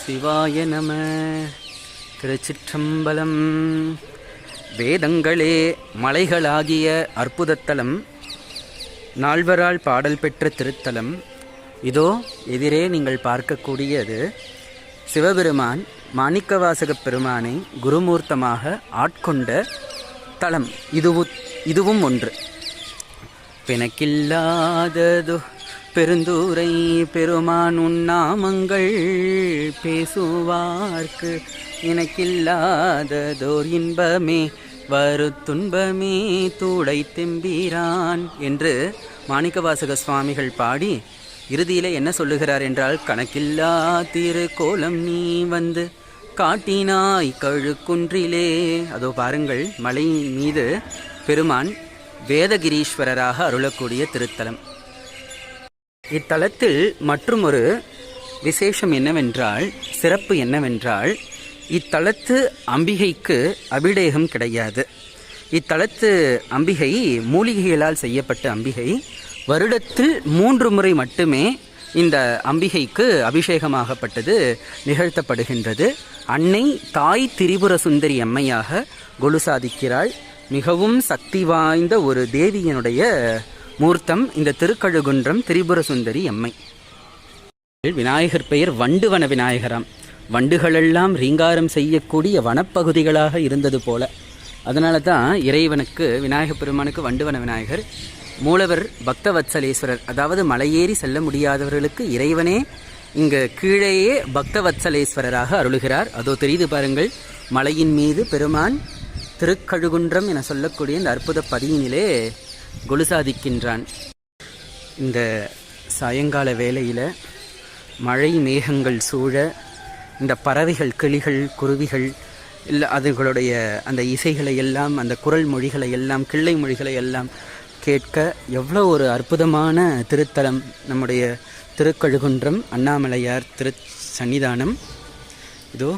சிவாய நம. திருச்சிற்றம்பலம். வேதங்களே மலைகளாகிய அற்புதத்தலம், நால்வரால் பாடல் பெற்ற திருத்தலம். இதோ எதிரே நீங்கள் பார்க்கக்கூடியது சிவபெருமான் மாணிக்கவாசகப் பெருமானை குருமூர்த்தமாக ஆட்கொண்ட தலம். இதுவும் ஒன்று. பிணக்கில்லாததோ பெருந்தூரை பெருமான் உன்னாமங்கள் பேசுவார்க்கு, எனக்கில்லாததோர் இன்பமே வருத்துன்பமே தூடை தெம்பீரான் என்று மாணிக்கவாசக சுவாமிகள் பாடி இறுதியிலே என்ன சொல்லுகிறார் என்றால், கணக்கில்லா திரு கோலம் நீ வந்து காட்டினாய் கழுக்குன்றிலே. அதோ பாருங்கள், மலை மீது பெருமான் வேதகிரீஸ்வரராக அருளக்கூடிய திருத்தலம். இத்தலத்தில் மற்றும் ஒரு விசேஷம் என்னவென்றால், சிறப்பு என்னவென்றால், இத்தலத்து அம்பிகைக்கு அபிடேகம் கிடையாது. இத்தலத்து அம்பிகை மூலிகைகளால் செய்யப்பட்ட அம்பிகை. வருடத்தில் 3 முறை மட்டுமே இந்த அம்பிகைக்கு அபிஷேகமாகப்பட்டது நிகழ்த்தப்படுகின்றது. அன்னை தாய் திரிபுர சுந்தரி அம்மையாக கொலு சாதிக்கிறாள். மிகவும் சக்தி வாய்ந்த ஒரு தேவியனுடைய மூர்த்தம் இந்த திருக்கழுகுன்றம் திரிபுர சுந்தரி அம்மை. விநாயகர் பெயர் வண்டுவன விநாயகராம். வண்டுகளெல்லாம் ரீங்காரம் செய்யக்கூடிய வனப்பகுதிகளாக இருந்தது போல. அதனால தான் இறைவனுக்கு, விநாயகப் பெருமானுக்கு வண்டுவன விநாயகர். மூலவர் பக்தவத்சலேஸ்வரர், அதாவது மலையேறி செல்ல முடியாதவர்களுக்கு இறைவனே இங்கு கீழேயே பக்தவத்சலேஸ்வரராக அருளுகிறார். அதோ தெரியுது பாருங்கள், மலையின் மீது பெருமான் திருக்கழுகுன்றம் என சொல்லக்கூடிய இந்த அற்புத பதியினிலே கொலுசாதிக்கின்றான். இந்த சாயங்கால வேளையில் மழை மேகங்கள் சூழ, இந்த பறவைகள், கிளிகள், குருவிகள் இல்லை அதுகளுடைய அந்த இசைகளை எல்லாம், அந்த குரல் மொழிகளை எல்லாம், கிள்ளை மொழிகளை எல்லாம் கேட்க எவ்வளோ ஒரு அற்புதமான திருத்தலம் நம்முடைய திருக்கழுகுன்றம் அண்ணாமலையார் சன்னிதானம். இதோ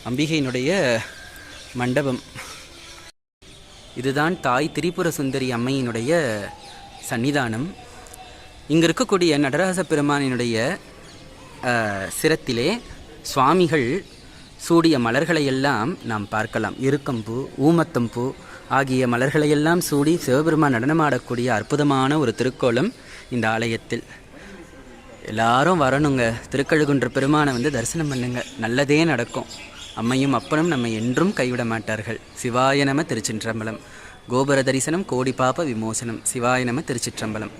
அம்பிகையினுடைய மண்டபம். இதுதான் தாய் திரிபுர சுந்தரி அம்மையினுடைய சன்னிதானம். இங்கே இருக்கக்கூடிய நடராச பெருமானினுடைய சிரத்திலே சுவாமிகள் சூடிய மலர்களையெல்லாம் நாம் பார்க்கலாம். இருக்கம்பூ, ஊமத்தம்பூ ஆகிய மலர்களையெல்லாம் சூடி சிவபெருமான் நடனமாடக்கூடிய அற்புதமான ஒரு திருக்கோலம் இந்த ஆலயத்தில். எல்லாரும் வரணுங்க, திருக்கழுகுன்ற பெருமானை வந்து தரிசனம் பண்ணுங்க, நல்லதே நடக்கும். அம்மையும் அப்பனும் நம்மை என்றும் கைவிட மாட்டார்கள். சிவாய நம. திருச்சிற்றம்பலம். கோபுர தரிசனம் கோடி பாப விமோசனம். சிவாய நம. திருச்சிற்றம்பலம்.